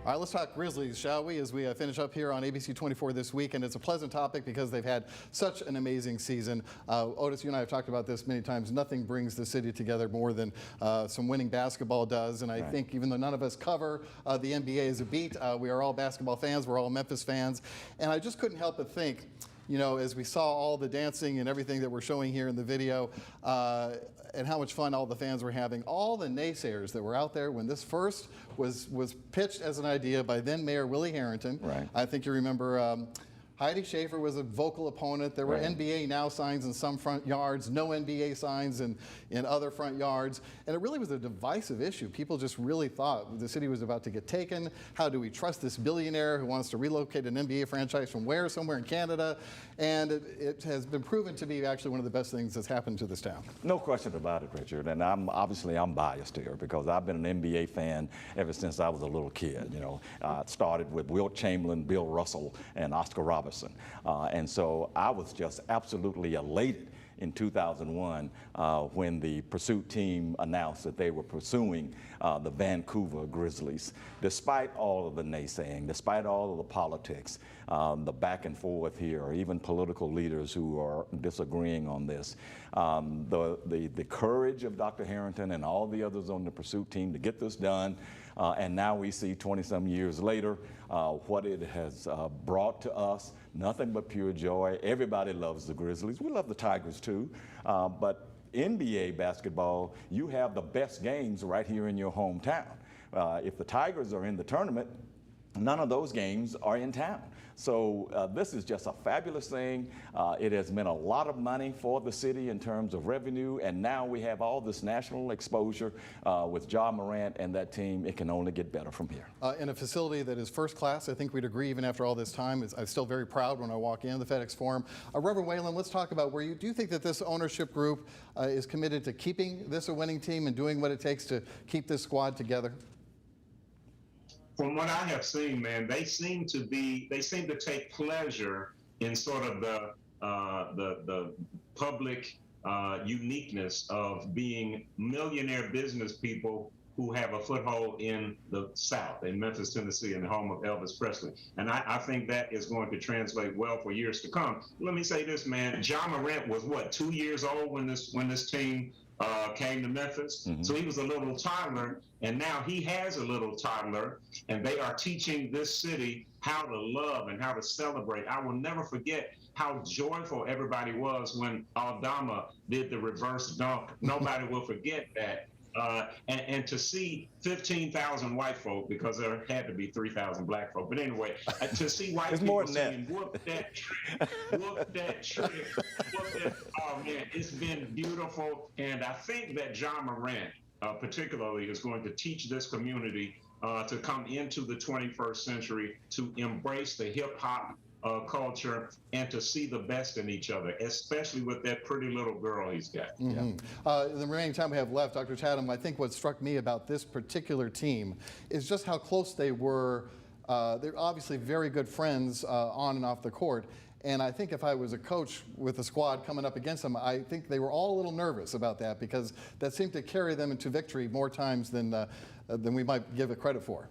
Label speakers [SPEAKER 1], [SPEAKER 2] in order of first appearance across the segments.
[SPEAKER 1] All right, let's talk Grizzlies, shall we, as we finish up here on ABC 24 this week. And it's a pleasant topic because they've had such an amazing season. Otis, you and I have talked about this many times. Nothing brings the city together more than some winning basketball does. And I think even though none of us cover the NBA as a beat, we are all basketball fans. We're all Memphis fans. And I just couldn't help but think, you know, as we saw all the dancing and everything that we're showing here in the video, and how much fun all the fans were having, all the naysayers that were out there when this first was pitched as an idea by then Mayor Willie Harrington. Right. I think you remember Heidi Schaefer was a vocal opponent. There were NBA Now signs in some front yards, no NBA signs in other front yards. And it really was a divisive issue. People just really thought the city was about to get taken. How do we trust this billionaire who wants to relocate an NBA franchise from where? Somewhere in Canada. And it has been proven to be actually one of the best things that's happened to this town. No question about it, Richard. And I'm biased here because I've been an NBA fan ever since I was a little kid. You know, I started with Wilt Chamberlain, Bill Russell, and Oscar Robertson. And so I was just absolutely elated in 2001 when the pursuit team announced that they were pursuing the Vancouver Grizzlies. Despite all of the naysaying, despite all of the politics, the back and forth here, or even political leaders who are disagreeing on this, the courage of Dr. Harrington and all the others on the pursuit team to get this done, and now we see 20-some years later what it has brought to us. Nothing but pure joy. Everybody loves the Grizzlies. We love the Tigers too. But NBA basketball, you have the best games right here in your hometown. If the Tigers are in the tournament, none of those games are in town. So this is just a fabulous thing. It has meant a lot of money for the city in terms of revenue, and now we have all this national exposure with Ja Morant and that team. It can only get better from here. In a facility that is first class, I think we'd agree even after all this time. I'm still very proud when I walk in the FedEx Forum. Reverend Whalum, let's talk about do you think that this ownership group is committed to keeping this a winning team and doing what it takes to keep this squad together?
[SPEAKER 2] From what I have seen, man, they seem to take pleasure in sort of the public uniqueness of being millionaire business people who have a foothold in the South, in Memphis, Tennessee, in the home of Elvis Presley. And I think that is going to translate well for years to come. Let me say this, man. Ja Morant was, what, 2 years old when this team came to Memphis. So he was a little toddler, and now he has a little toddler, and they are teaching this city how to love and how to celebrate. I will never forget how joyful everybody was when Aldama did the reverse dunk. Nobody will forget that. And to see 15,000 white folk, because there had to be 3,000 black folk. But anyway, to see white people saying, whoop that trick, whoop that trick, whoop that, oh man, it's been beautiful. And I think that Ja Morant particularly is going to teach this community to come into the 21st century, to embrace the hip hop culture and to see the best in each other, especially with that pretty little girl he's got. In the remaining time we have left, Dr. Chatham, I think what struck me about this particular team is just how close they were. They're obviously very good friends on and off the court. And I think if I was a coach with a squad coming up against them, I think they were all a little nervous about that because that seemed to carry them into victory more times than we might give it credit for.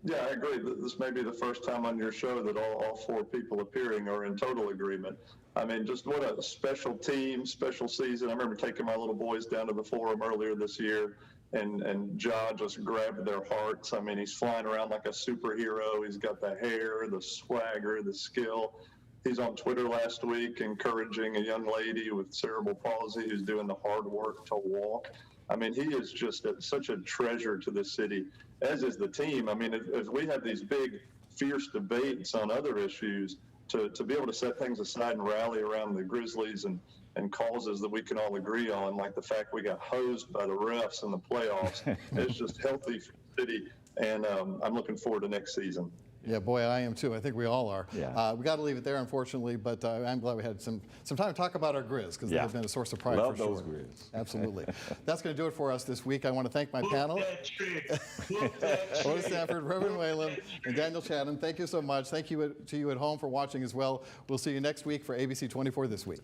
[SPEAKER 3] Yeah, I agree. This may be the first time on your show that all four people appearing are in total agreement. I mean, just what a special team, special season. I remember taking my little boys down to the Forum earlier this year, and Ja just grabbed their hearts. I mean, he's flying around like a superhero. He's got the hair, the swagger, the skill. He's on Twitter last week encouraging a young lady with cerebral palsy who's doing the hard work to walk. I mean, he is just such a treasure to the city, as is the team. I mean, if we have these big, fierce debates on other issues, to be able to set things aside and rally around the Grizzlies and causes that we can all agree on, like the fact we got hosed by the refs in the playoffs, it's just healthy for the city, and I'm looking forward to next season.
[SPEAKER 1] Yeah, boy, I am too. I think we all are. Yeah. We got to leave it there, unfortunately, but I'm glad we had some time to talk about our Grizz because they've been a source of pride for sure. Love those Grizz. Absolutely. That's going to do it for us this week. I want to thank my panel. Otis Sanford, Reverend Whalum, and Daniel Chatham. Thank you so much. Thank you to you at home for watching as well. We'll see you next week for ABC 24 This Week.